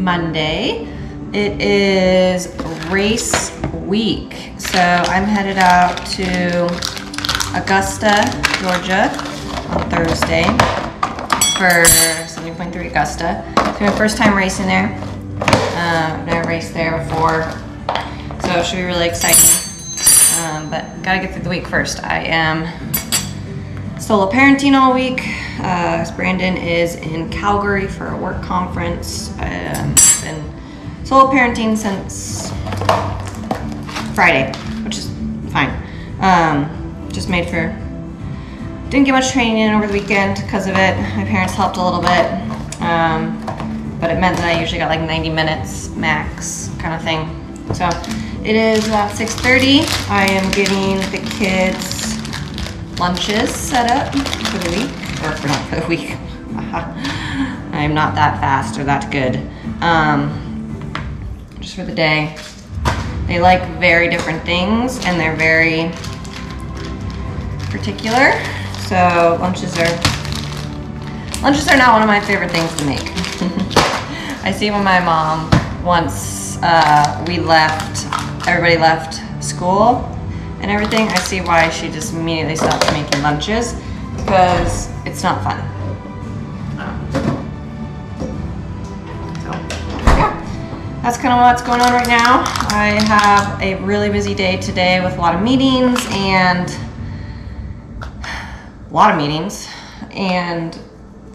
Monday. It is race week. So I'm headed out to Augusta, Georgia on Thursday for 70.3 Augusta. It's my first time racing there. I've never raced there before, so it should be really exciting. But gotta get through the week first. I am solo parenting all week. Brandon is in Calgary for a work conference. Been solo parenting since Friday, which is fine. Just made for, didn't get much training in over the weekend because of it. My parents helped a little bit, but it meant that I usually got like 90 minutes max kind of thing. So it is about 6:30. I am getting the kids lunches set up for the week, or for not for the week. I am not that fast or that good. Just for the day. They like very different things and they're very particular. So lunches are not one of my favorite things to make. I see when my mom, once everybody left school and everything, I see why she just immediately stopped making lunches, because it's not fun. So yeah, that's kind of what's going on right now. I have a really busy day today with a lot of meetings and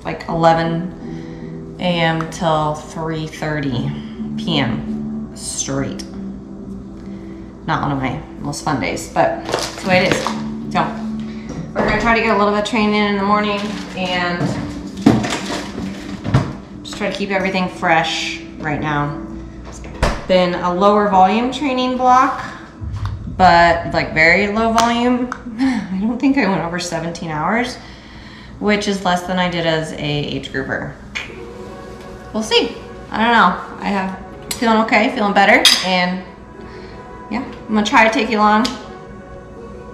like 11 a.m. till 3:30 p.m. straight. Not one of my most fun days, but that's the way it is. So we're gonna try to get a little bit of training in the morning and just try to keep everything fresh right now. It's been a lower volume training block, but like very low volume. I don't think I went over 17 hours, which is less than I did as a age grouper. We'll see. I don't know. Feeling okay, feeling better, and yeah, I'm gonna try to take you along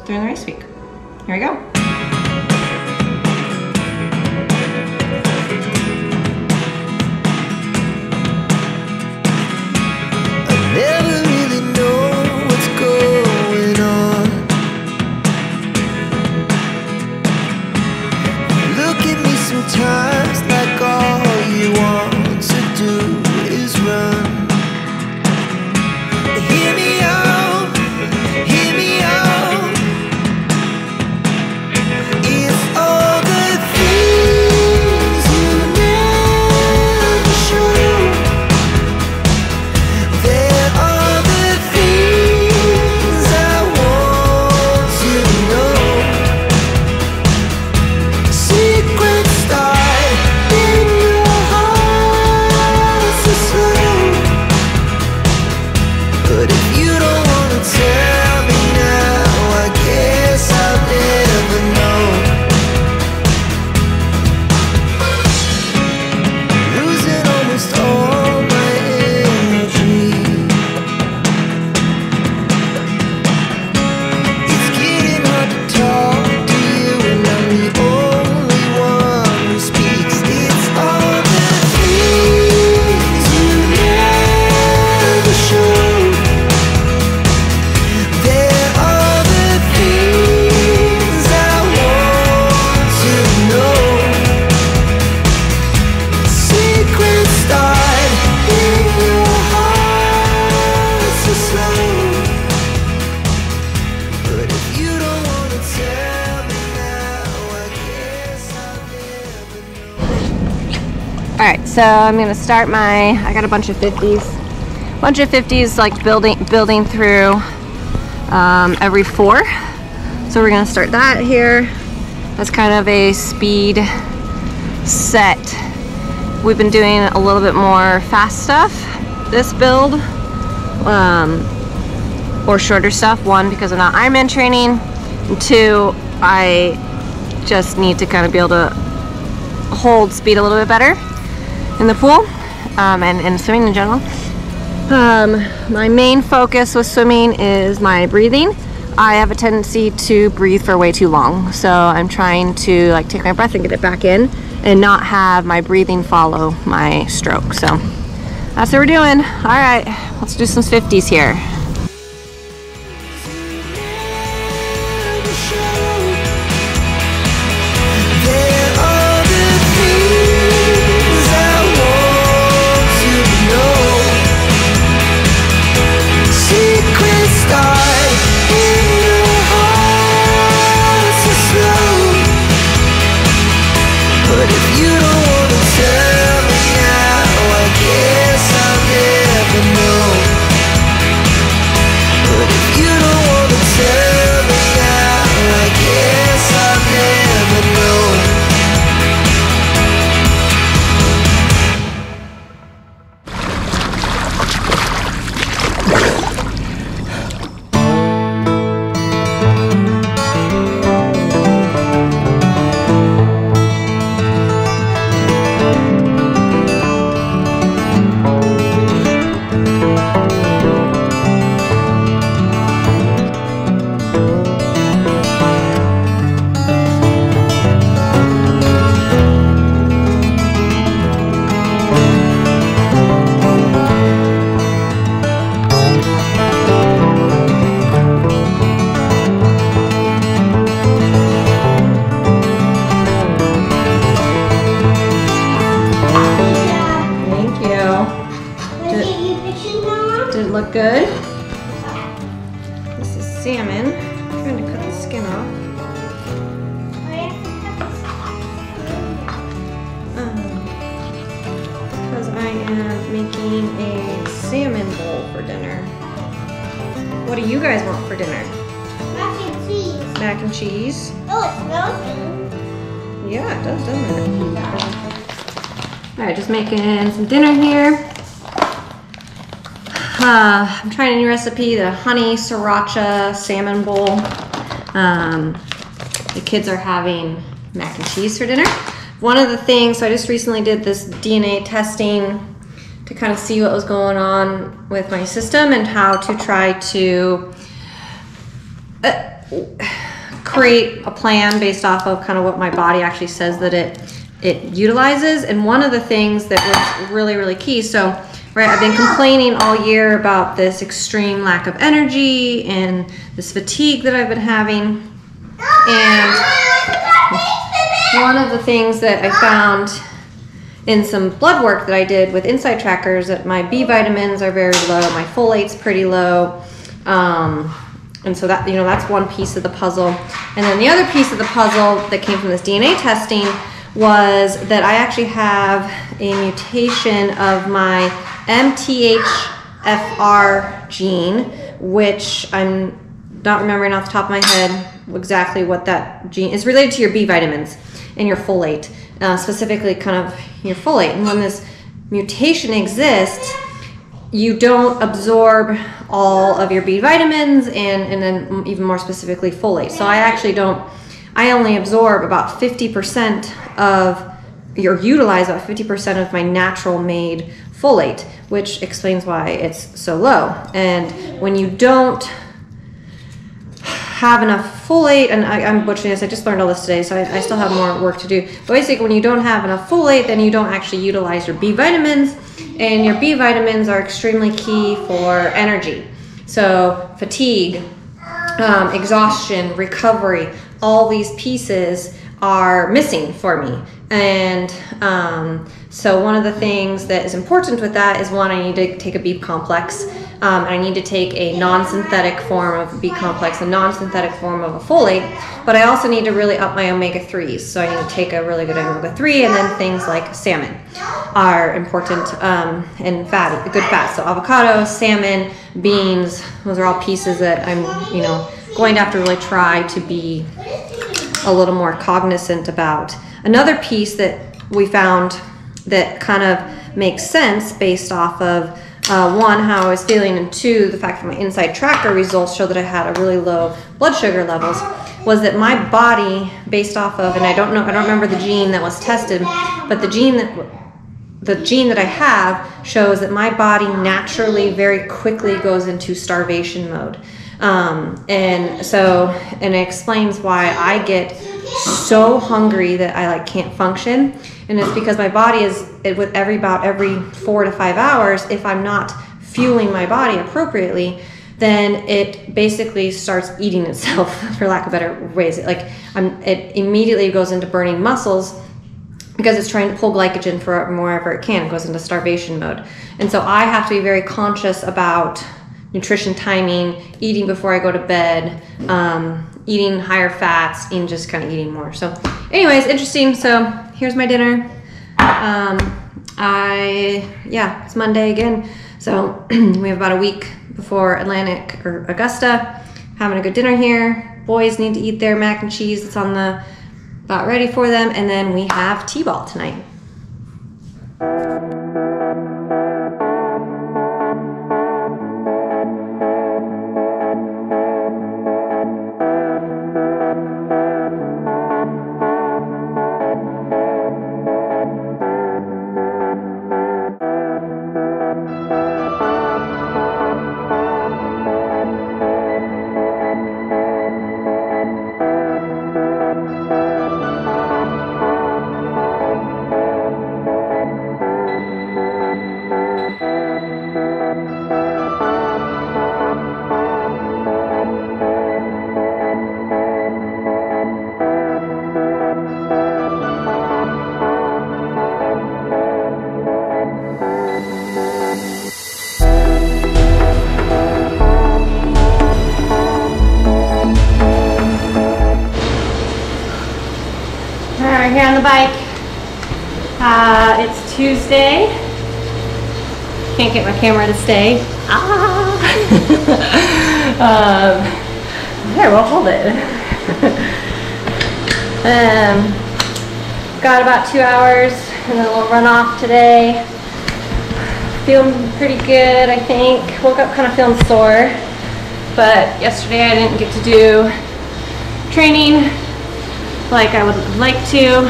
during the race week. Here we go. I never really know what's going on. Look at me sometimes like all you want to do is run. Hear me out, hear me out. It's all the things you never show. There are the things I want to know. Secrets start in your heart so slow. But if you don't wanna tell me now, I guess I'll never know. Losing almost all my energy. It's getting hard to talk to you, and I'm the only one who speaks. It's all the things you never show. There are the things I want to know. Secrets start in your heart so slow. But if you don't wanna tell me now, I guess I'll never know. All right, so I'm gonna start I got a bunch of 50s. Like building through every 4. So we're gonna start that here. That's kind of a speed set. We've been doing a little bit more fast stuff this build, or shorter stuff. 1, because I'm not Ironman training, and 2, I just need to kind of be able to hold speed a little bit better in the pool, and swimming in general. My main focus with swimming is my breathing. I have a tendency to breathe for way too long, so I'm trying to like take my breath and get it back in and not have my breathing follow my stroke. So That's what we're doing. All right, let's do some 50s here. Look good. This is salmon. I'm trying to cut the skin off. Because I am making a salmon bowl for dinner. What do you guys want for dinner? Mac and cheese. Mac and cheese. Oh, it smells good. Yeah, it does, doesn't it? All right, just making some dinner here. I'm trying a new recipe, the honey sriracha salmon bowl. The kids are having mac and cheese for dinner. One of the things, so I just recently did this DNA testing to kind of see what was going on with my system and how to try to create a plan based off of kind of what my body actually says that it utilizes. And one of the things that was really, really key, so right, I've been complaining all year about this extreme lack of energy and this fatigue that I've been having. And one of the things that I found in some blood work that I did with Inside Trackers that my B vitamins are very low, my folate's pretty low. And so that, that's one piece of the puzzle. And then the other piece of the puzzle that came from this DNA testing was that I actually have a mutation of my MTHFR gene, which I'm not remembering off the top of my head exactly what that gene is related to your B vitamins and your folate, specifically kind of your folate. And when this mutation exists, you don't absorb all of your B vitamins and then even more specifically folate. So I only absorb about 50% of, or utilize about 50% of my natural made folate, which explains why it's so low. And when you don't have enough folate, and I'm butchering this, I just learned all this today, so I still have more work to do. But basically, when you don't have enough folate, then you don't actually utilize your B vitamins, and your B vitamins are extremely key for energy. So fatigue, exhaustion, recovery, all these pieces are missing for me. And so one of the things that is important with that is, one, I need to take a B complex. And I need to take a non-synthetic form of B complex, a non-synthetic form of a folate, but I also need to really up my omega-3s. So I need to take a really good omega-3, and then things like salmon are important, and fatty, good fats. So avocado, salmon, beans, those are all pieces that I'm, going to have to really try to be a little more cognizant about. Another piece that we found that kind of makes sense based off of one, how I was feeling, and two, the fact that my Inside Tracker results show that I had a really low blood sugar levels, was that my body, based off of, and I don't remember the gene that was tested, but the gene that I have shows that my body naturally very quickly goes into starvation mode. And it explains why I get so hungry that I can't function. And it's because my body is, with about every 4 to 5 hours, if I'm not fueling my body appropriately, then it basically starts eating itself, for lack of better ways. It immediately goes into burning muscles because it's trying to pull glycogen from wherever it can. It goes into starvation mode. And so I have to be very conscious about nutrition timing, eating before I go to bed, eating higher fats, and just kind of eating more. So anyways, interesting. So here's my dinner. It's Monday again. So we have about a week before Atlantic or Augusta. Having a good dinner here. Boys need to eat their mac and cheese. It's on the about ready for them. And then we have T-ball tonight. Here on the bike. It's Tuesday. Can't get my camera to stay. Here, we'll hold it. Got about 2 hours and then we'll run off today. Feeling pretty good, I think. Woke up kind of feeling sore, but yesterday I didn't get to do training like I would like to,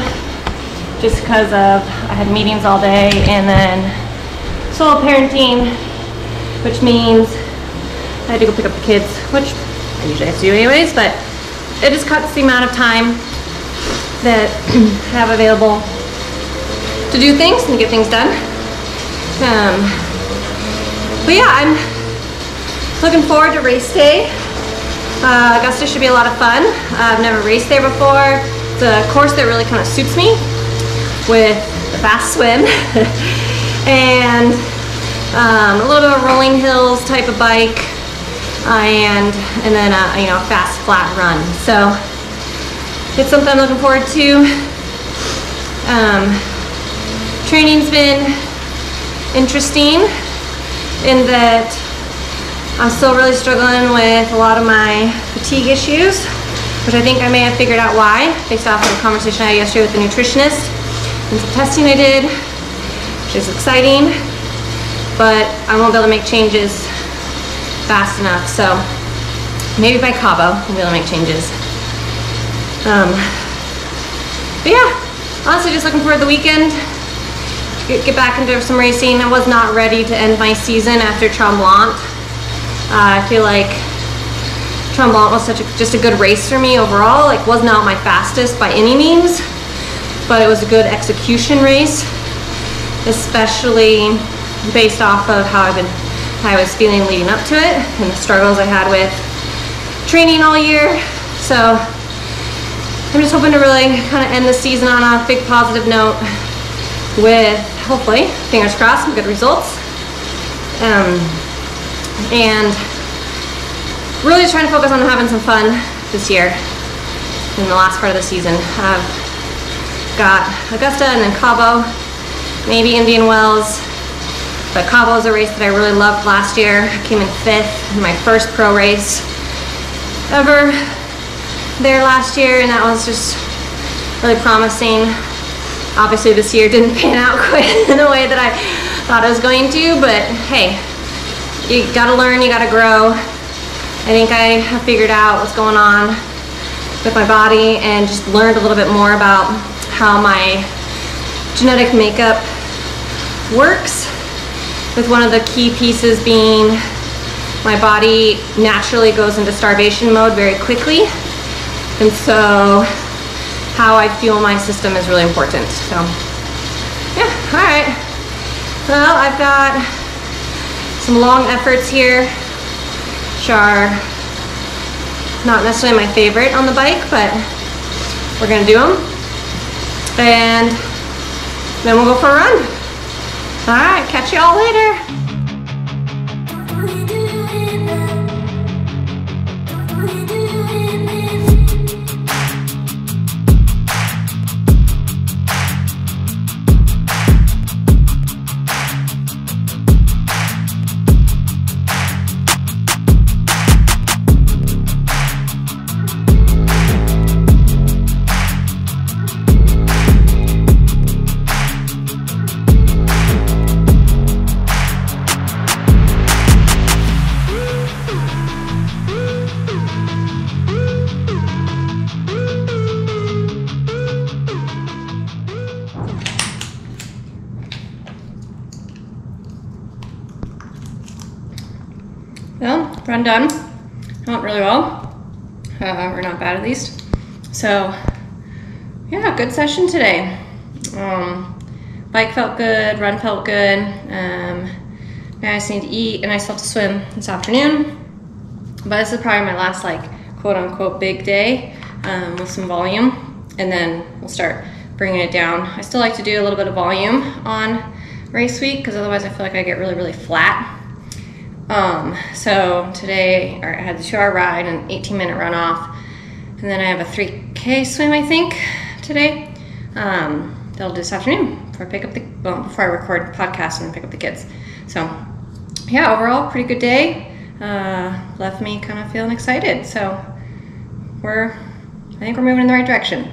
just because of I had meetings all day and then solo parenting, which means I had to go pick up the kids, which I usually have to do anyways, but it just cuts the amount of time that I have available to do things and get things done. But yeah, I'm looking forward to race day. Augusta should be a lot of fun. I've never raced there before. It's a course that really kind of suits me with the fast swim and a little bit of rolling hills type of bike and then a fast flat run. So it's something I'm looking forward to. Training's been interesting in that I'm still really struggling with a lot of my fatigue issues, which I think I may have figured out why, based off of the conversation I had yesterday with the nutritionist and some testing I did, which is exciting, but I won't be able to make changes fast enough. So maybe by Cabo, I'll be able to make changes. But yeah, honestly just looking forward to the weekend, get back into some racing. I was not ready to end my season after Tremblant. I feel like Tremblant was just a good race for me overall. Like, was not my fastest by any means, but it was a good execution race, especially based off of how I was feeling leading up to it and the struggles I had with training all year. So I'm just hoping to really kind of end the season on a big positive note with, hopefully, fingers crossed, some good results. And really just trying to focus on having some fun this year in the last part of the season. I've got Augusta and then Cabo, maybe Indian Wells, but Cabo is a race that I really loved last year. I came in 5th in my first pro race ever there last year, and that was just really promising. Obviously this year didn't pan out quite in the way that I thought it was going to, but hey, you gotta learn, you gotta grow. I think I have figured out what's going on with my body and just learned a little bit more about how my genetic makeup works, with one of the key pieces being my body naturally goes into starvation mode very quickly, and so how I fuel my system is really important. So All right, well, I've got some long efforts here, which are not necessarily my favorite on the bike, but we're gonna do them. And then we'll go for a run. All right, catch you all later. Well, run done. Went really well, or not bad at least. So, yeah, good session today. Bike felt good, run felt good. Now I just need to eat, and I still have to swim this afternoon. But this is probably my last, like, quote unquote big day with some volume, and then we'll start bringing it down. I still like to do a little bit of volume on race week, because otherwise I feel like I get really, really flat. So today I had the 2-hour ride and 18-minute run off, and then I have a 3K swim, I think, today. That'll do this afternoon before I record podcast and pick up the kids. So yeah, overall pretty good day. Left me kind of feeling excited. So I think we're moving in the right direction.